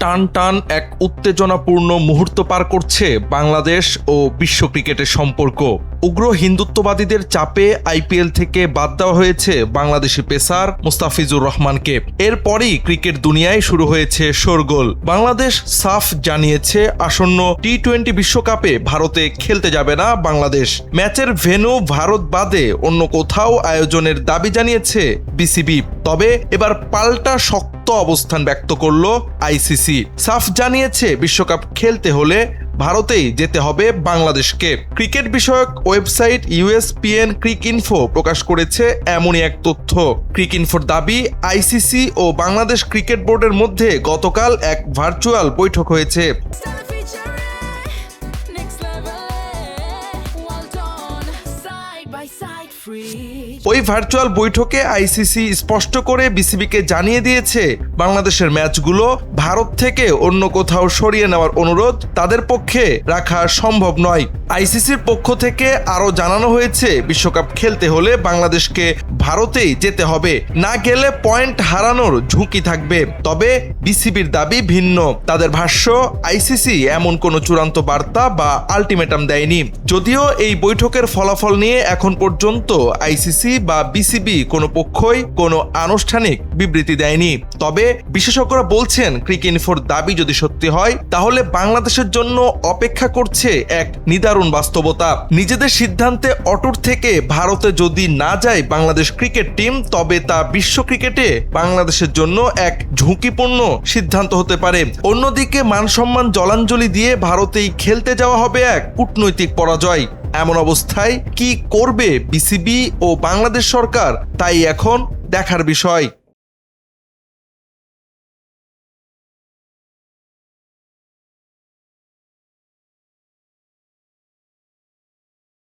টান টান এক উত্তেজনাপূর্ণ মুহূর্ত পার করছে বাংলাদেশ ও বিশ্ব ক্রিকেটের সম্পর্ক। উগ্র হিন্দুত্ববাদীদের চাপে আইপিএল থেকে বাদ দেওয়া হয়েছে বাংলাদেশি পেসার মুস্তাফিজুর রহমানকে। এরপরই ক্রিকেট দুনিয়ায় শুরু হয়েছে শোরগোল। বাংলাদেশ সাফ জানিয়েছে আসন্ন টি-20 বিশ্বকাপে ভারতে খেলতে যাবে না বাংলাদেশ। ম্যাচের ভেন্যু ভারত বাদে অন্য কোথাও আয়োজনের দাবি জানিয়েছে বিসিবি। তবে এবার পাল্টা শক্ত অবস্থান ব্যক্ত করল আইসিসি। সাফ জানিয়েছে বিশ্বকাপ খেলতে হলে ভারতেই যেতে হবে বাংলাদেশকে। ক্রিকেট বিষয়ক ওয়েবসাইট ইউএসপিএন ক্রিকইনফো প্রকাশ করেছে এমনই এক তথ্য। ক্রিকইনফোর দাবি, আইসিসি ও বাংলাদেশ ক্রিকেট বোর্ডের মধ্যে গতকাল এক ভার্চুয়াল বৈঠক হয়েছে। ওই ভার্চুয়াল বৈঠকে আইসিসি স্পষ্ট করে বিসিবিকে জানিয়ে দিয়েছে বাংলাদেশের ম্যাচগুলো ভারত থেকে অন্য কোথাও সরিয়ে নেওয়ার অনুরোধ তাদের পক্ষে রাখা সম্ভব নয়। আইসিসির পক্ষ থেকে আরও জানানো হয়েছে বিশ্বকাপ খেলতে হলে বাংলাদেশকে ভারতেই যেতে হবে, না গেলে পয়েন্ট হারানোর ঝুঁকি থাকবে। তবে বিসিবির দাবি ভিন্ন। তাদের ভাষ্য, আইসিসি এমন কোনো চূড়ান্ত বার্তা বা আলটিমেটাম দেয়নি। যদিও এই বৈঠকের ফলাফল নিয়ে এখন পর্যন্ত আইসিসি বা বিসিবি কোনো পক্ষই কোনো আনুষ্ঠানিক বিবৃতি দেয়নি। তবে বিশেষজ্ঞরা বলছেন, ক্রিকইনফোর দাবি যদি সত্যি হয় তাহলে বাংলাদেশের জন্য অপেক্ষা করছে এক নিদারুণ বাস্তবতা। নিজেদের সিদ্ধান্তে অটুট থেকে ভারতে যদি না যায় বাংলাদেশ ক্রিকেট টিম, তবে তা বিশ্ব ক্রিকেটে বাংলাদেশের জন্য এক ঝুঁকিপূর্ণ সিদ্ধান্ত হতে পারে। অন্যদিকে মানসম্মান জলাঞ্জলি দিয়ে ভারতেই খেলতে যাওয়া হবে এক কূটনৈতিক পরাজয়। এমন অবস্থায় কি করবে বিসিবি ও বাংলাদেশ সরকার, তাই এখন দেখার বিষয়।